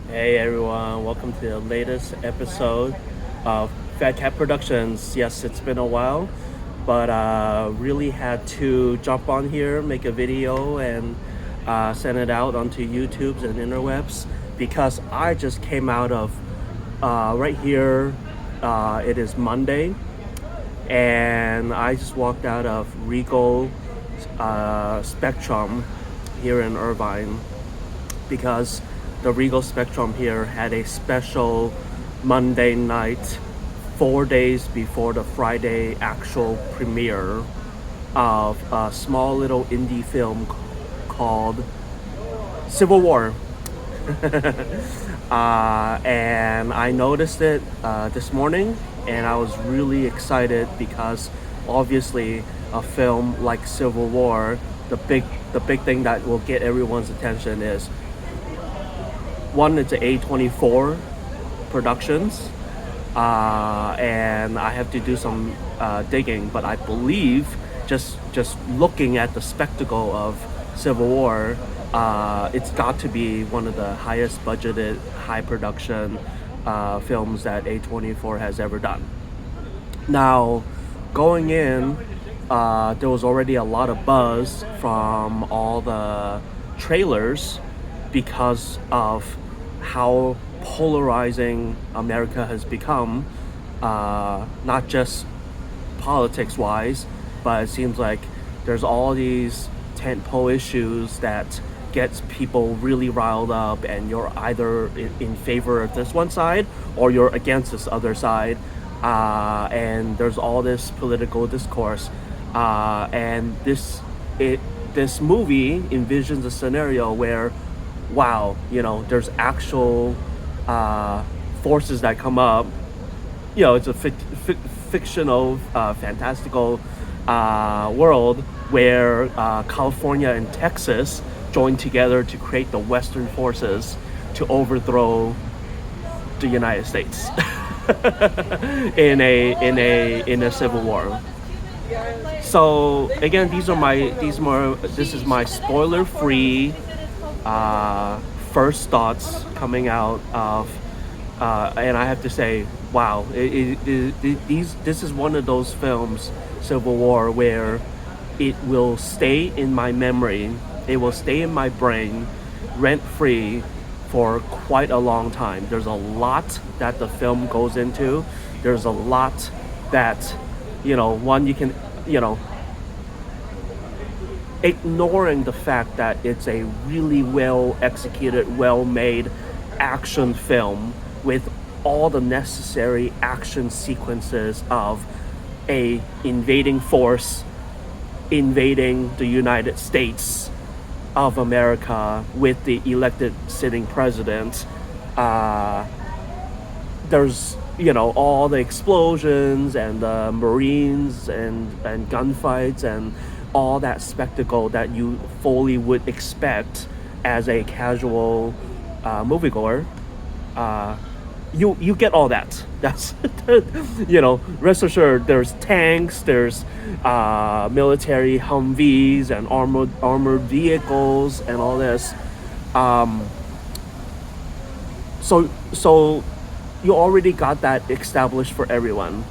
Hey everyone, welcome to the latest episode of Fat Cat Productions. Yes, it's been a while, but really had to jump on here, make a video, and send it out onto YouTube's and interwebs because I just came out of right here. It is Monday, and I just walked out of Regal Spectrum here in Irvine because the Regal Spectrum here had a special Monday night, 4 days before the Friday actual premiere of a small little indie film called Civil War. And I noticed it this morning, and I was really excited because obviously a film like Civil War, the big thing that will get everyone's attention is one, it's a A24 Productions, and I have to do some digging, but I believe just looking at the spectacle of Civil War, it's got to be one of the highest budgeted, high production films that A24 has ever done. Now, going in, there was already a lot of buzz from all the trailers because of how polarizing America has become, not just politics wise, but it seems like there's all these tentpole issues that gets people really riled up, and you're either in favor of this one side or you're against this other side, and there's all this political discourse, and this movie envisions a scenario where, wow, there's actual forces that come up. It's a fictional, fantastical world where California and Texas join together to create the Western forces to overthrow the United States in a civil war. So again, this is my spoiler-free first thoughts coming out of, and I have to say, wow, this is one of those films, Civil War, where it will stay in my memory, it will stay in my brain, rent free for quite a long time. There's a lot that the film goes into. There's a lot that, one you can, ignoring the fact that it's a really well executed, well made action film with all the necessary action sequences of a invading force invading the United States of America with the elected sitting president. There's all the explosions and the Marines and gunfights and all that spectacle that you fully would expect as a casual moviegoer. You get all that. That's rest assured. There's tanks, there's military Humvees and armored vehicles and all this. So you already got that established for everyone.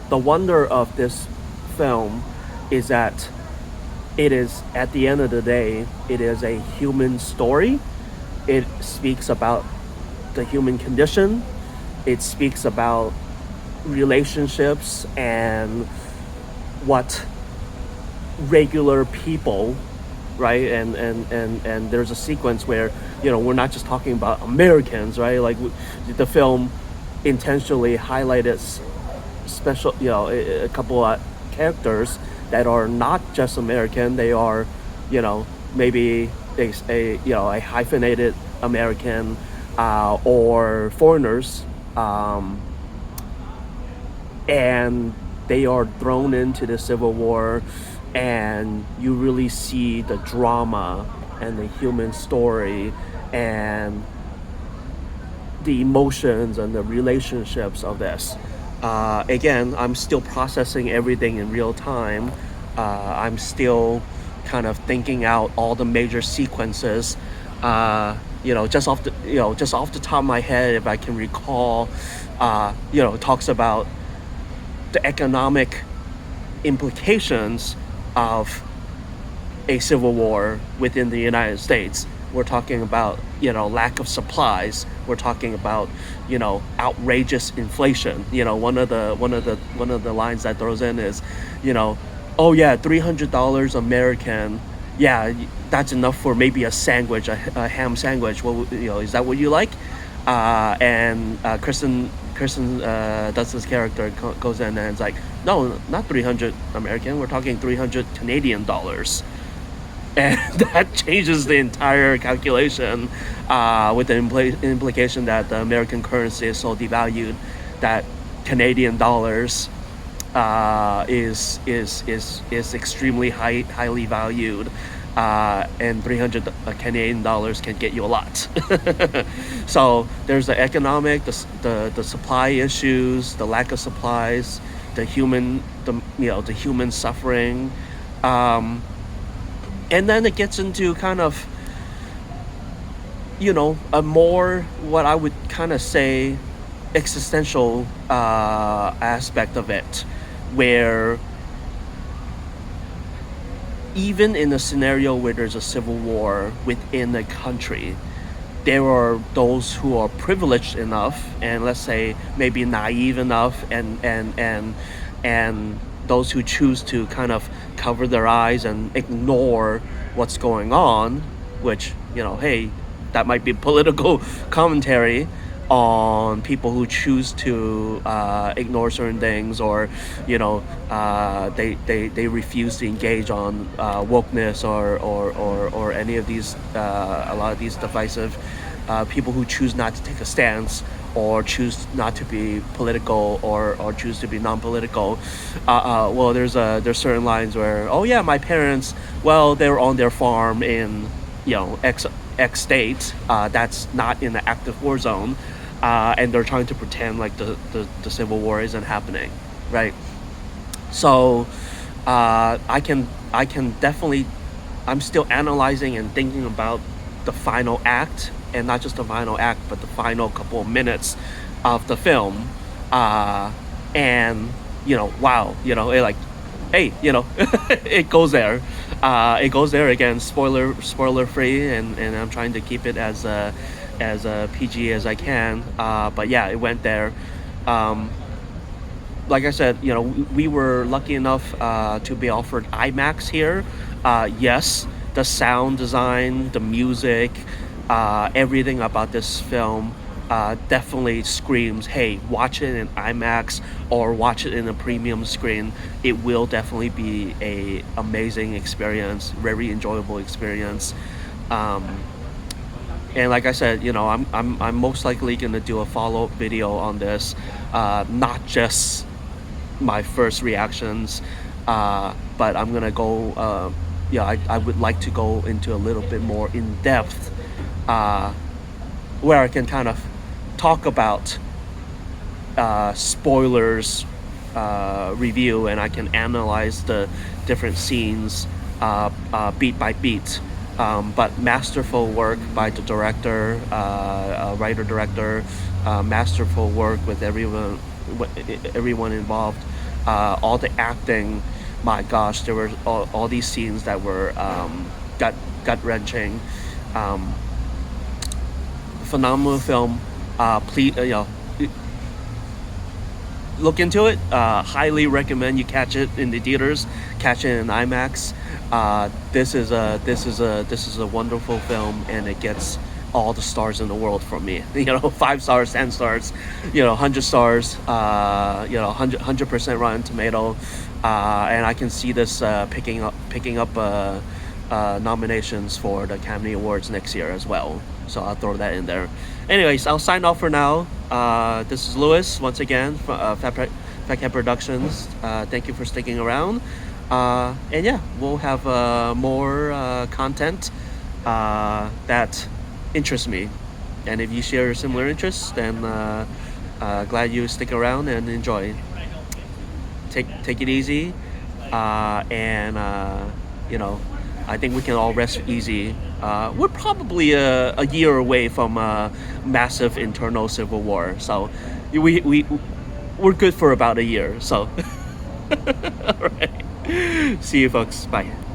The wonder of this film is that it is, at the end of the day, it is a human story. It speaks about the human condition. It speaks about relationships and what regular people, right? And there's a sequence where we're not just talking about Americans, right? Like the film intentionally highlighted special, a couple of characters that are not just American. They are, maybe a hyphenated American, or foreigners, and they are thrown into the Civil War, and you really see the drama and the human story and the emotions and the relationships of this. Again, I'm still processing everything in real time. I'm still kind of thinking out all the major sequences. just off the top of my head, if I can recall, talks about the economic implications of a civil war within the United States. We're talking about lack of supplies. We're talking about outrageous inflation. One of the lines that throws in is, oh yeah, $300 American. Yeah, that's enough for maybe a sandwich, a ham sandwich. What is that what you like? And Kirsten Dunst's character goes in and it's like, no, not 300 American. We're talking 300 Canadian dollars. And that changes the entire calculation, with the implication that the American currency is so devalued that Canadian dollars is extremely highly valued, and 300 Canadian dollars can get you a lot. So there's the economic, the supply issues, the lack of supplies, the human suffering. And then it gets into kind of, a more, what I would kind of say, existential aspect of it, where even in a scenario where there's a civil war within a country, there are those who are privileged enough, and let's say maybe naive enough, and those who choose to kind of cover their eyes and ignore what's going on, which, hey, that might be political commentary on people who choose to ignore certain things, or they refuse to engage on wokeness or any of these, a lot of these divisive people who choose not to take a stance, or choose not to be political, or choose to be non-political. Well, there's certain lines where, oh yeah, my parents, well, they were on their farm in X state that's not in the active war zone, and they're trying to pretend like the civil war isn't happening, right? So I can definitely, I'm still analyzing and thinking about the final act, and not just the final act, but the final couple of minutes of the film, and wow, it like, hey, it goes there. It goes there again, spoiler free, and I'm trying to keep it as PG as I can. But yeah, it went there. Like I said, we were lucky enough to be offered IMAX here. Yes, the sound design, the music, everything about this film definitely screams, hey, watch it in IMAX or watch it in a premium screen. It will definitely be a amazing experience, very enjoyable experience. And like I said, I'm most likely gonna do a follow-up video on this, not just my first reactions, but I'm gonna go, I would like to go into a little bit more in depth, where I can kind of talk about spoilers review, and I can analyze the different scenes beat by beat. But masterful work by the director, writer-director, masterful work with everyone involved. All the acting, my gosh, there were all these scenes that were gut-wrenching. Phenomenal film. Please, look into it. Highly recommend you catch it in the theaters, catch it in IMAX. This is a wonderful film, and it gets all the stars in the world from me. 5 stars, 10 stars, 100 stars, 100% Rotten Tomato, and I can see this picking up nominations for the Academy Awards next year as well. So I'll throw that in there. Anyways, I'll sign off for now. This is Louis once again from Fat Cat Productions. Thank you for sticking around. And yeah, we'll have more content that interests me. And if you share similar interests, then glad you stick around and enjoy. Take it easy, and I think we can all rest easy. We're probably a year away from a massive internal civil war, so we're good for about a year. So, all right. See you, folks. Bye.